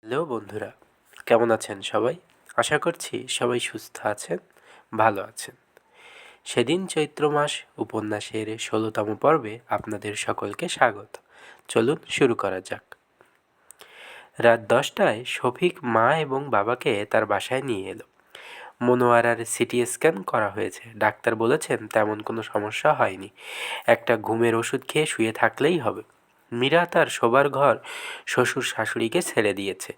Hello বন্ধুরা, কেমন আছেন সবাই? আশা করছি সবাই সুস্থ আছেন, ভালো আছেন। সেদিন চৈত্র মাস উপন্যাসের ১৬তম পর্বে আপনাদের সকলকে স্বাগত। চলুন শুরু করা যাক। রাত ১০টায় শফিক মা এবং বাবাকে তার বাসায় নিয়ে এলো। মনোয়ারার সিটি স্ক্যান করা হয়েছে, ডাক্তার বলেছেন তেমন কোনো সমস্যা হয়নি, একটা ঘুমের ওষুধ খেয়ে শুয়ে থাকলেই হবে। মীরা তার শোবার ঘর শ্বশুর শাশুড়িকে ছেড়ে দিয়েছে,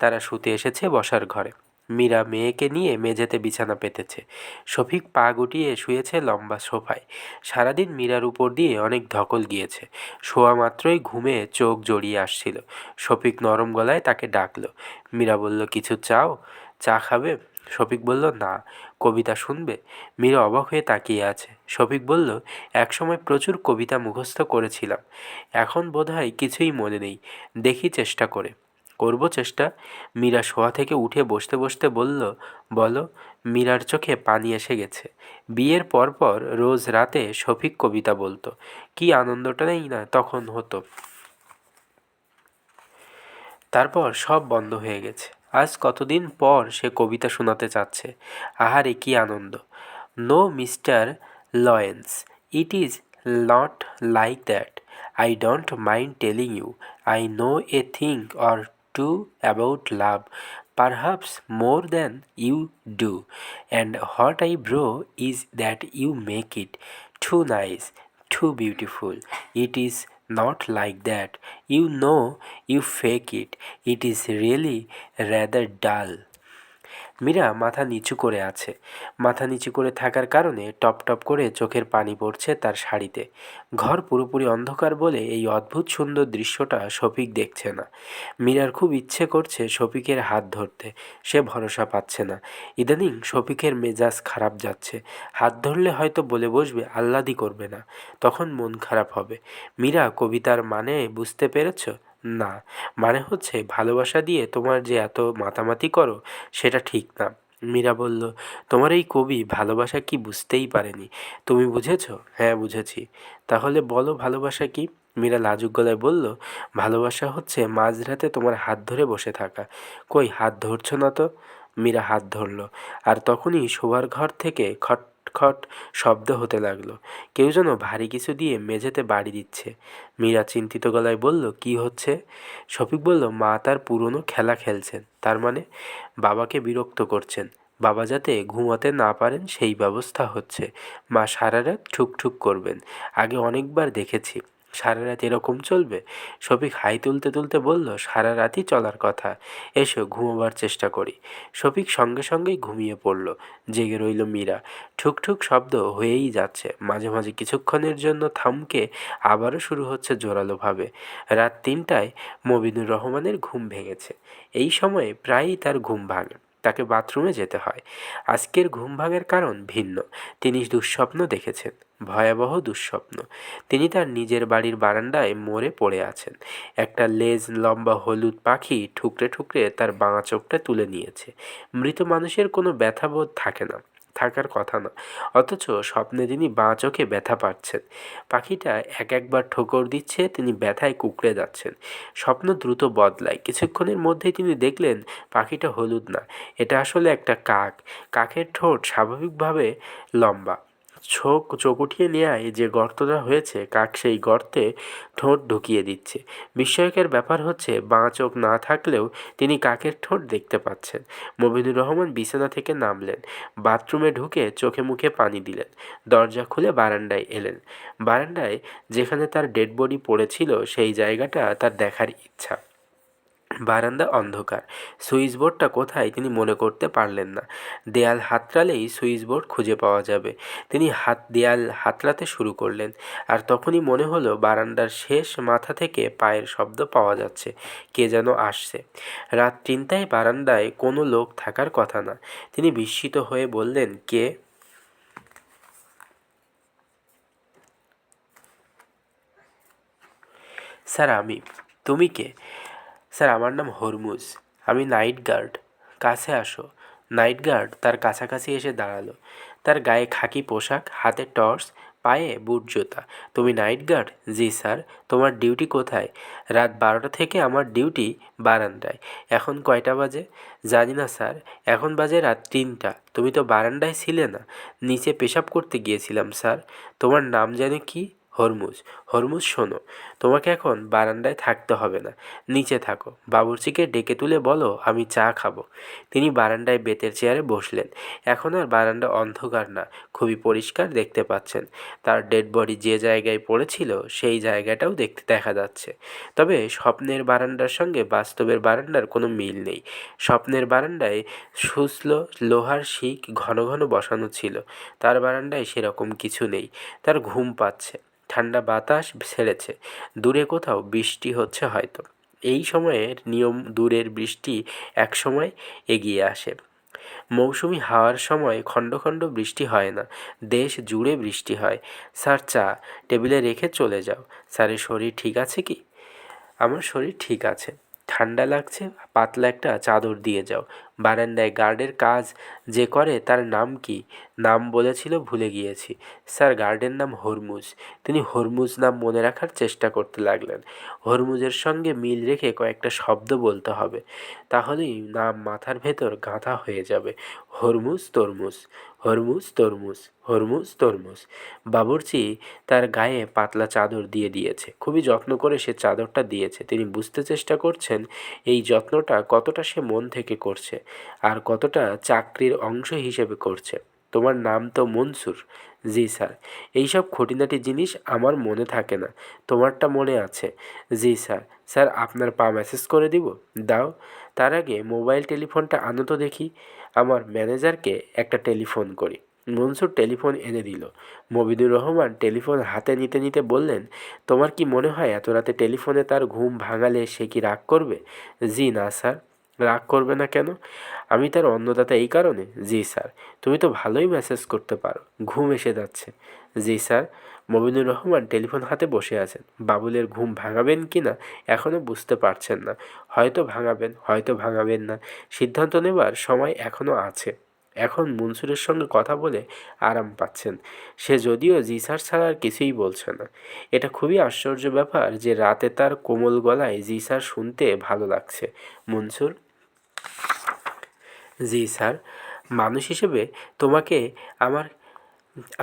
তারা শুতে এসেছে বসার ঘরে। মীরা মেয়েকে নিয়ে মেঝেতে বিছানা পেতেছে, শফিক পা গুটিয়ে শুয়েছে লম্বা সোফায়। সারাদিন মীরার উপর দিয়ে অনেক ধকল গিয়েছে, শোয়া মাত্রই ঘুমে চোখ জড়িয়ে আসছিল। শফিক নরম গলায় তাকে ডাকলো। মীরা বলল, কিছু চাও? চা খাবে? শফিক বলল, না। কবিতা শুনবে? মীরা অবাক হয়ে তাকিয়ে আছে। শফিক বলল, একসময় প্রচুর কবিতা মুখস্থ করেছিলাম, এখন বোধহয় কিছুই মনে নেই, দেখি চেষ্টা করে। করব চেষ্টা। মীরা শোয়া থেকে উঠে বসতে বসতে বলল, বলো। মীরার চোখে পানি এসে গেছে। বিয়ের পরপর রোজ রাতে শফিক কবিতা বলতো, কি আনন্দটাই না তখন হতো। তারপর সব বন্ধ হয়ে গেছে। আজ কতদিন পর সে কবিতা শোনাতে চাচ্ছে। আহারে কি আনন্দ! No mister Lawrence, it is not like that. I don't mind telling you, I know a thing or two about love, perhaps more than you do, and what I bro is that you make it too nice, too beautiful. It is not like that. You know you fake it. It is really rather dull. Meera মাথা নিচু করে আছে। মাথা নিচু করে থাকার কারণে top top করে চোখের পানি পড়ছে তার শাড়িতে। ঘর পুরোপুরি অন্ধকার বলে এই অদ্ভুত সুন্দর দৃশ্যটা শফিক দেখছে না। মীরার খুব ইচ্ছে করছে শফিকের হাত ধরতে, সে ভরসা পাচ্ছে না। ইদানিং শফিকের মেজাজ খারাপ যাচ্ছে, হাত ধরলে হয়তো বলে বসবে, আহ্লাদি করবে না, তখন মন খারাপ হবে। মীরা, কবিতার মানে বুঝতে পেরেছ? না, মানে হচ্ছে ভালোবাসা দিয়ে তোমার যে এত মাতামাতি করো সেটা ঠিক না। মীরা বলল, তোমার এই কবি ভালোবাসা কি বুঝতেই পারেনি, তুমি বুঝেছ? হ্যাঁ বুঝেছি। তাহলে বলো ভালোবাসা কি? মীরা লাজুক গলায় বলল, ভালোবাসা হচ্ছে মাঝরাতে তোমার হাত ধরে বসে থাকা। কই হাত ধরছো না তো? মীরা হাত ধরল, আর তখনই শোবার ঘর থেকে খট খট শব্দ হতে লাগলো। কেউ যেন ভারী কিছু দিয়ে মেঝেতে বাড়ি দিচ্ছে। মীরা চিন্তিত গলায় বলল, কি হচ্ছে? শফিক বলল, মা তার পুরনো খেলা খেলছেন, তার মানে বাবাকে বিরক্ত করছেন। বাবা যাতে ঘুমাতে না পারেন সেই ব্যবস্থা হচ্ছে। মা সারা রাত ঠুকঠুক করবেন, আগে অনেকবার দেখেছি। সারা রাত এরকম চলবে? শফিক হাই তুলতে তুলতে বলল, সারা রাতই চলার কথা, এসো ঘুমোবার চেষ্টা করি। শফিক সঙ্গে সঙ্গেই ঘুমিয়ে পড়ল। জেগে রইল মীরা। ঠুকঠুক শব্দ হয়েই যাচ্ছে, মাঝে মাঝে কিছুক্ষণের জন্য থমকে আবারও শুরু হচ্ছে জোরালোভাবে। রাত ৩টায় মবিনুর রহমানের ঘুম ভেঙেছে। এই সময়ে প্রায়ই তার ঘুম ভাঙে, তাকে বাথরুমে যেতে হয়। আজকের ঘুম ভাঙার কারণ ভিন্ন। তিনি দুঃস্বপ্ন দেখেছেন, ভয়াবহ দুঃস্বপ্ন। তিনি তার নিজের বাড়ির বারান্দায় মরে পড়ে আছেন। একটা লেজ লম্বা হলুদ পাখি ঠুকরে ঠুকরে তার বাঁ চোখটা তুলে নিয়েছে। মৃত মানুষের কোনো ব্যথাবোধ থাকে না, থাকার কথা না, অথচ স্বপ্নে তিনি বাঁ চোখে ব্যথা পাচ্ছেন। পাখিটা একবার ঠোকর দিচ্ছে, তিনি ব্যথায় কুঁকড়ে যাচ্ছেন। স্বপ্ন দ্রুত বদলায়, কিছুক্ষণের মধ্যেই তিনি দেখলেন পাখিটা হলুদ না, এটা আসলে একটা কাক। কাকের ঠোঁট স্বাভাবিকভাবে লম্বা, চোখ উঠিয়ে নেয় যে গর্তটা হয়েছে, কাক সেই গর্তে ঠোঁট ঢুকিয়ে দিচ্ছে। বিস্ময়কের ব্যাপার হচ্ছে, বাঁ চোখ না থাকলেও তিনি কাকের ঠোঁট দেখতে পাচ্ছেন। মবিনুর রহমান বিছানা থেকে নামলেন, বাথরুমে ঢুকে চোখে মুখে পানি দিলেন, দরজা খুলে বারান্দায় এলেন। বারান্দায় যেখানে তার ডেড বডি পড়েছিল সেই জায়গাটা তার দেখার ইচ্ছা। বারান্দা অন্ধকার, সুইচ বোর্ডটা কোথায় তিনি মনে করতে পারলেন না। দেয়াল হাতড়ালেই সুইচ বোর্ড খুঁজে পাওয়া যাবে। তিনি দেয়াল হাতড়াতে শুরু করলেন, আর তখনই মনে হলো বারান্দার শেষ মাথা থেকে পায়ের শব্দ পাওয়া যাচ্ছে, কে যেন আসছে। রাত ৩টায় বারান্দায় কোনো লোক থাকার কথা না। তিনি বিস্মিত হয়ে বললেন, কে? স্যার আমি। তুমি কে? স্যার আমার নাম হরমুজ, আমি নাইট গার্ড। কাছে আসো। নাইট গার্ড তার কাছাকাছি এসে দাঁড়ালো। তার গায়ে খাকি পোশাক, হাতে টর্চ, পায়ে বুট জুতা। তুমি নাইট গার্ড? জি স্যার। তোমার ডিউটি কোথায়? রাত 12টা থেকে আমার ডিউটি বারান্দায়। এখন কয়টা বাজে? জানি না স্যার, এখন বাজে রাত 3টা। তুমি তো বারান্দায় ছিলে না। নিচে পেশাব করতে গিয়েছিলাম স্যার। তোমার নাম জানি কি? হরমুজ। হরমুজ শোনো, তোমাকে এখন বারান্দায় থাকতে হবে না, নিচে থাকো। বাবুর্চিকে ডেকে তুলে বলো আমি চা খাবো। তিনি বারান্দায় বেতের চেয়ারে বসলেন। এখন আর বারান্দা অন্ধকার না, খুবই পরিষ্কার দেখতে পাচ্ছেন। তার ডেড বডি যে জায়গায় পড়েছিল সেই জায়গাটাও দেখা যাচ্ছে। তবে স্বপ্নের বারান্দার সঙ্গে বাস্তবের বারান্দার কোনো মিল নেই। স্বপ্নের বারান্দায় সুসলো লোহার শিক ঘন ঘন বসানো ছিল, তার বারান্দায় সেরকম কিছু নেই। তার ঘুম পাচ্ছে, ঠান্ডা বাতাস ছেড়েছে, দূরে কোথাও বৃষ্টি হচ্ছে হয়তো। এই সময়ের নিয়ম, দূরের বৃষ্টি এক সময় এগিয়ে আসে। মৌসুমি হাওয়ার সময় খণ্ড খণ্ড বৃষ্টি হয় না, দেশ জুড়ে বৃষ্টি হয়। স্যার চা টেবিলে রেখে চলে যাও। স্যারের শরীর ঠিক আছে কি? আমার শরীর ঠিক আছে, ঠান্ডা লাগছে, পাতলা একটা চাদর দিয়ে যাও। বারান্দায় গার্ডের কাজ যে করে তার নাম কি? নাম বলেছিল, ভুলে গিয়েছি। স্যার গার্ডের নাম হরমুজ। তিনি হরমুজ নাম মনে রাখার চেষ্টা করতে লাগলেন। হরমুজের সঙ্গে মিল রেখে কয়েকটা শব্দ বলতে হবে, তাহলেই নাম মাথার ভেতর গাঁথা হয়ে যাবে। হরমুজ তরমুজ, হরমুজ তরমুজ, হরমুজ তরমুজ। বাবুর্চি তার গায়ে পাতলা চাদর দিয়ে দিয়েছে, খুবই যত্ন করে সে চাদরটা দিয়েছে। তিনি বুঝতে চেষ্টা করছেন এই যত্নটা কতটা সে মন থেকে করছে, আর কতটা চাকরির অংশ হিসেবে করছে। তোমার নাম তো মনসুর? জি স্যার। এইসব খুঁটিনাটি জিনিস আমার মনে থাকে না, তোমারটা মনে আছে? জি স্যার। স্যার আপনার পা ম্যাসেজ করে দিব? দাও। তার আগে মোবাইল টেলিফোনটা আনো তো দেখি, আমার ম্যানেজারকে একটা টেলিফোন করি। মনসুর টেলিফোন এনে দিল। মবিনুর রহমান টেলিফোন হাতে নিতে নিতে বললেন, তোমার কি মনে হয় এত রাতে টেলিফোনে তার ঘুম ভাঙালে সে কি রাগ করবে? জি না স্যার। রাগ করবে না কেন? আমি তার অন্নদাতা এই কারণে? জি স্যার। তুমি তো ভালোই মেসেজ করতে পারো, ঘুম এসে যাচ্ছে। জি স্যার। মবিনুর রহমান টেলিফোন হাতে বসে আছেন। বাবুলের ঘুম ভাঙাবেন কি না এখনও বুঝতে পারছেন না। হয়তো ভাঙাবেন, হয়তো ভাঙাবেন না, সিদ্ধান্ত নেবার সময় এখনও আছে। এখন মনসুরের সঙ্গে কথা বলে আরাম পাচ্ছেন। সে যদিও জি স্যার ছাড়া আর কিছুই বলছে না। এটা খুবই আশ্চর্য ব্যাপার যে রাতে তার কোমল গলায় জি স্যার শুনতে ভালো লাগছে। মনসুর? জি স্যার। মানুষ হিসেবে তোমাকে আমার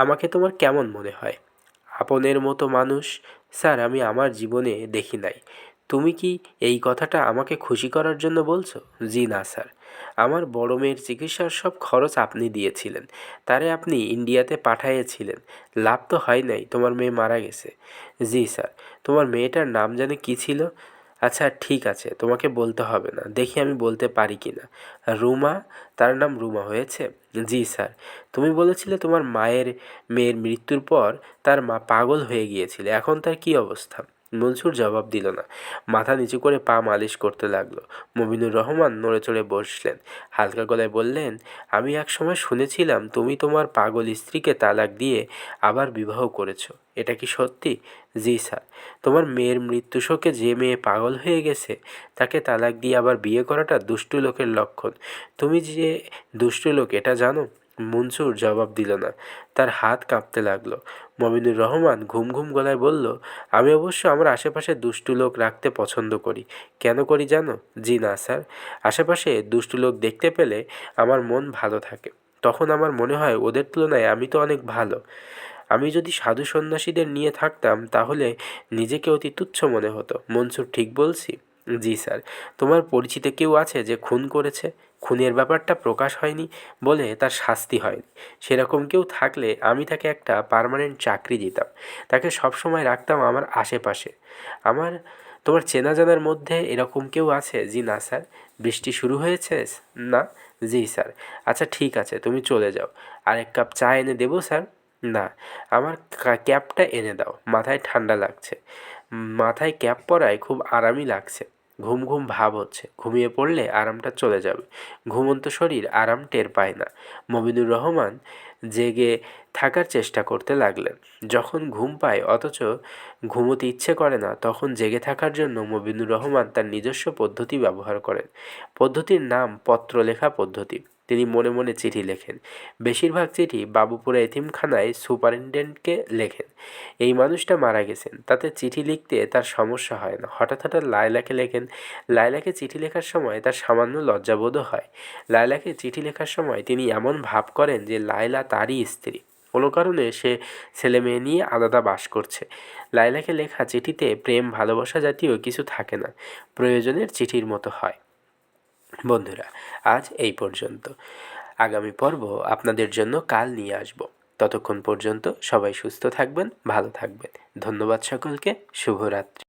আমাকে তোমার কেমন মনে হয়? আপনের মতো মানুষ স্যার আমি আমার জীবনে দেখি নাই। তুমি কি এই কথাটা আমাকে খুশি করার জন্য বলছো? জি না স্যার। আমার বড় মেয়ের চিকিৎসার সব খরচ আপনি দিয়েছিলেন, তারে আপনি ইন্ডিয়াতে পাঠাইয়েছিলেন। লাভ তো হয় নাই, তোমার মেয়ে মারা গেছে। জি স্যার। তোমার মেয়েটার নাম জানি কী ছিল? আচ্ছা ঠিক আছে, তোমাকে বলতে হবে না, দেখি আমি বলতে পারি কি না। রুমা, তার নাম রুমা হয়েছে? জি স্যার। তুমি বলেছিলে তোমার মেয়ের মৃত্যুর পর তার মা পাগল হয়ে গিয়েছিল, এখন তার কী অবস্থা? মনসুর জবাব দিল না, মাথা নিচু করে পা মালিশ করতে লাগলো। মবিনুর রহমান নড়ে চড়ে বসলেন, হালকা গলায় বললেন, আমি এক সময় শুনেছিলাম তুমি তোমার পাগল স্ত্রীকে তালাক দিয়ে আবার বিবাহ করেছো, এটা কি সত্যি? জি স্যার। তোমার মেয়ের মৃত্যু শোকে যে মেয়ে পাগল হয়ে গেছে তাকে তালাক দিয়ে আবার বিয়ে করাটা দুষ্টু লোকের লক্ষণ। তুমি যে দুষ্টু লোক এটা জানো? মনসুর জবাব দিল না, তার হাত কাঁপতে লাগলো। মমিনুর রহমান ঘুম ঘুম গলায় বলল, আমি অবশ্য আমার আশেপাশে দুষ্টু লোক রাখতে পছন্দ করি। কেন করি জানো? জি না স্যার। আশেপাশে দুষ্টু লোক দেখতে পেলে আমার মন ভালো থাকে, তখন আমার মনে হয় ওদের তুলনায় আমি তো অনেক ভালো। আমি যদি সাধু সন্ন্যাসীদের নিয়ে থাকতাম তাহলে নিজেকে অতি তুচ্ছ মনে হতো। মনসুর ঠিক বলছি? জি স্যার। তোমার পরিচিত কেউ আছে যে খুন করেছে, খুনের ব্যাপারটা প্রকাশ হয়নি বলে তার শাস্তি হয়নি? সেরকম কেউ থাকলে আমি তাকে একটা পার্মানেন্ট চাকরি দিতাম, তাকে সবসময় রাখতাম আমার আশেপাশে। আমার তোমার চেনা জানার মধ্যে এরকম কেউ আছে? জি না স্যার। বৃষ্টি শুরু হয়েছে? না। জি স্যার। আচ্ছা ঠিক আছে, তুমি চলে যাও। আরেক কাপ চা এনে দেবো স্যার? না। আমার ক্যাপটা এনে দাও, মাথায় ঠান্ডা লাগছে। মাথায় ক্যাপ পরায় খুব আরামই লাগছে। ঘুম ঘুম ভাব হচ্ছে, ঘুমিয়ে পড়লে আরামটা চলে যাবে। ঘুমন্ত শরীর আরাম টের পায় না। মবিনুর রহমান জেগে থাকার চেষ্টা করতে লাগলেন। যখন ঘুম পায় অথচ ঘুমোতে ইচ্ছে করে না, তখন জেগে থাকার জন্য মবিনুর রহমান তার নিজস্ব পদ্ধতি ব্যবহার করেন। পদ্ধতির নাম পত্রলেখা পদ্ধতি। তিনি মনে মনে চিঠি লেখেন। বেশিরভাগ চিঠি বাবুপুরা এতিমখানায় সুপারিনটেন্ডেন্টকে লেখেন। এই মানুষটা মারা গেছেন, তাতে চিঠি লিখতে তার সমস্যা হয় না। হঠাৎ হঠাৎ লায়লাকে লেখেন। লায়লাকে চিঠি লেখার সময় তার সামান্য লজ্জাবোধও হয়। লায়লাকে চিঠি লেখার সময় তিনি এমন ভাব করেন যে লায়লা তারই স্ত্রী, কোনো কারণে সে ছেলেমেয়ে নিয়ে আলাদা বাস করছে। লায়লাকে লেখা চিঠিতে প্রেম ভালোবাসা জাতীয় কিছু থাকে না, প্রয়োজনের চিঠির মতো হয়। বন্ধুরা, আজ এই পর্যন্ত। আগামী পর্ব আপনাদের জন্য কাল নিয়ে আসব। ততক্ষণ পর্যন্ত সবাই সুস্থ থাকবেন, ভালো থাকবেন। ধন্যবাদ সকলকে। শুভরাত্রি।